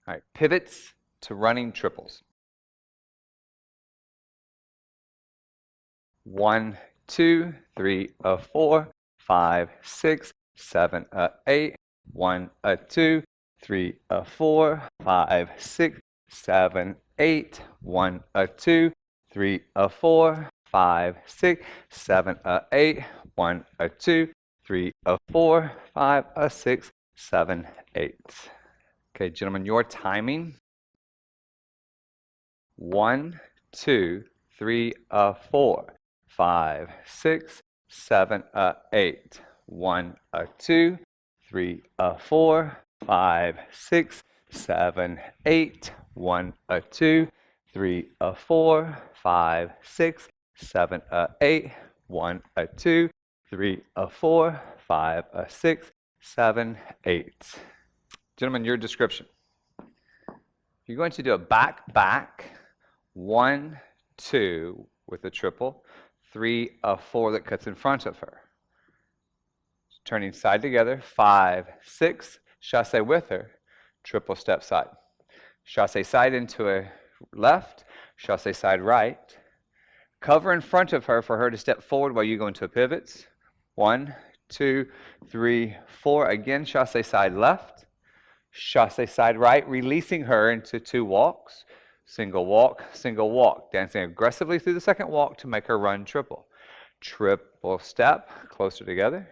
All right, pivots to running triples. 1, 2, 3, 4, 5, 6, 7, 8. 1, 2, 3, 4, 5, 6, 7, 8. 1, 2, 3, 4, 5, 6, 7, 8. 1, 2, 3, 4, 5, 6, 7, 8. Okay, gentlemen, your timing. 1, 2, 3, 4, 5, 6, 7, 8. 1, 2, 3, 4, 5, 6, 7, 8. 1, 2, 3, 4, 5, 6, 7, 8. 1, 2, 3, 4, 5, 6, 7, 8. Gentlemen, your description. You're going to do a back, 1, 2 with a triple, 3, 4 that cuts in front of her. Turning side together, 5, 6, chasse with her, triple step side. Chasse side into a left, chasse side right. Cover in front of her for her to step forward while you go into a pivots. 1, 2, 3, 4. Again, chasse side left, chasse side right, releasing her into 2 walks. Single walk, dancing aggressively through the second walk to make her run triple. Triple step, closer together.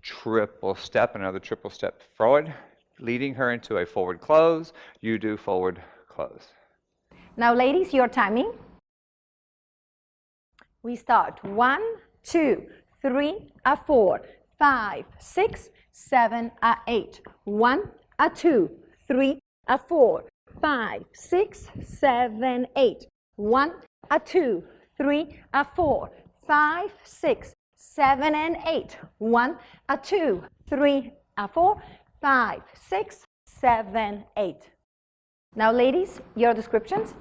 Triple step, another triple step forward, leading her into a forward close. You do forward close. Now, ladies, your timing. We start 1, 2, 3, 4, 5, 6, 7, 8. 1, 2, 3, 4, 5, 6, 7, 8. 1, 2, 3, 4, 5, 6, 7, and 8. 1, 2, 3, 4, 5, 6, 7, 8. Now, ladies, your descriptions.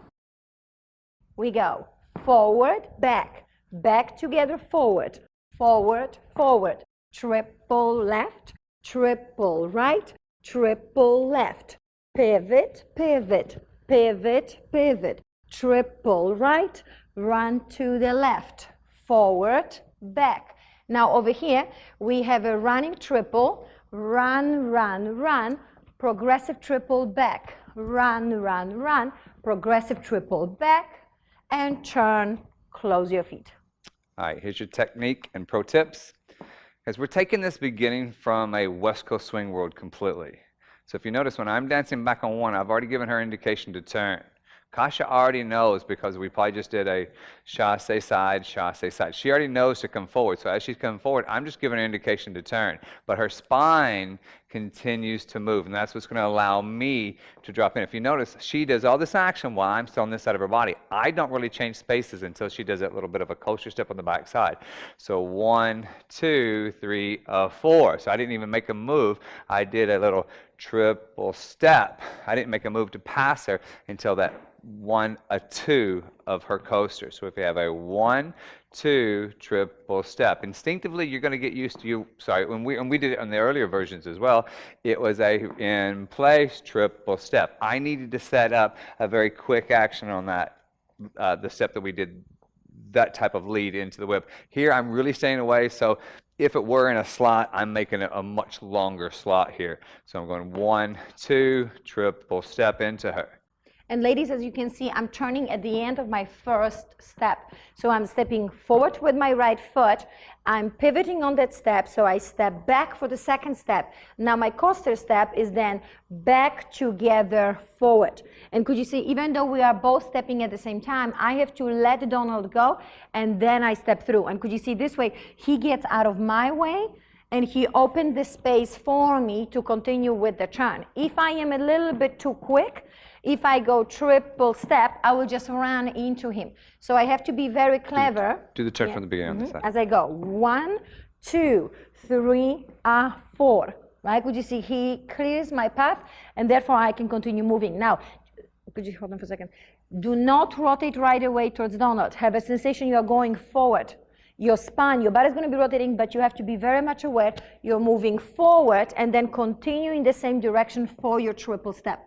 We go forward, back, back together, forward, forward, forward, triple left, triple right, triple left, pivot, pivot, pivot, pivot, triple right, run to the left, forward, back. Now over here we have a running triple, run, run, run, progressive triple back, run, run, run, progressive triple back, and turn, close your feet. All right, here's your technique and pro tips. As we're taking this beginning from a West Coast swing world completely. So if you notice, when I'm dancing back on 1, I've already given her indication to turn. Kasha already knows because we probably just did a chasse side, chasse side. She already knows to come forward. So as she's coming forward, I'm just giving her indication to turn. But her spine continues to move, and that's what's going to allow me to drop in. If you notice, she does all this action while I'm still on this side of her body. I don't really change spaces until she does that little bit of a coaster step on the back side. So 1, 2, 3, 4. So I didn't even make a move. I did a little triple step. I didn't make a move to pass her until that 1, 2 of her coaster. So if you have a 1, 2 triple step, instinctively you're going to get used to when we did it on the earlier versions as well, it was a in place triple step. I needed to set up a very quick action on that, the step that we did, that type of lead into the whip. Here I'm really staying away, so if it were in a slot, I'm making it a much longer slot here. So I'm going 1, 2, triple step into her. And ladies, as you can see, I'm turning at the end of my first step. So I'm stepping forward with my right foot. I'm pivoting on that step, so I step back for the second step. Now my coaster step is then back together forward. And could you see, even though we are both stepping at the same time, I have to let Donald go, and then I step through. And could you see this way, he gets out of my way, and he opened the space for me to continue with the turn. If I am a little bit too quick, if I go triple step, I will just run into him. So I have to be very clever. Do the turn from the beginning on this side. As I go, 1, 2, 3, 4. Right? Could you see he clears my path, and therefore I can continue moving. Now, could you hold on for a second? Do not rotate right away towards Donald. Have a sensation you are going forward. Your spine, your body is going to be rotating, but you have to be very much aware you're moving forward and then continue in the same direction for your triple step.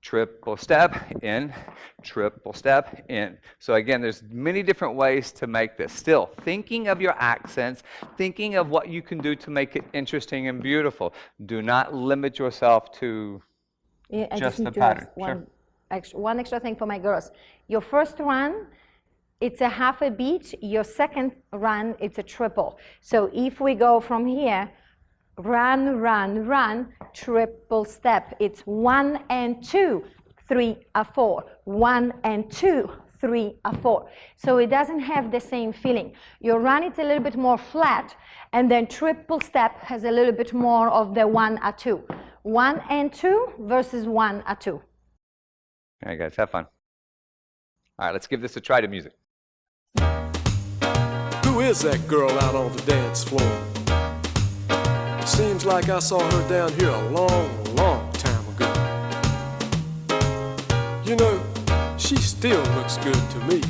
triple step, in, triple step, in. So again, there's many different ways to make this. Still, thinking of your accents, thinking of what you can do to make it interesting and beautiful. Do not limit yourself to just the pattern. One extra thing for my girls. Your first run, it's a half a beat. Your second run, it's a triple. So if we go from here, run, run, run, triple step. It's 1 and 2, 3, 4. 1 and 2, 3, 4. So it doesn't have the same feeling. Your run is a little bit more flat, and then triple step has a little bit more of the 1, 2. 1 and 2 versus 1, 2. All right, guys, have fun. All right, let's give this a try to music. Who is that girl out on the dance floor? Seems like I saw her down here a long, long time ago. You know, she still looks good to me.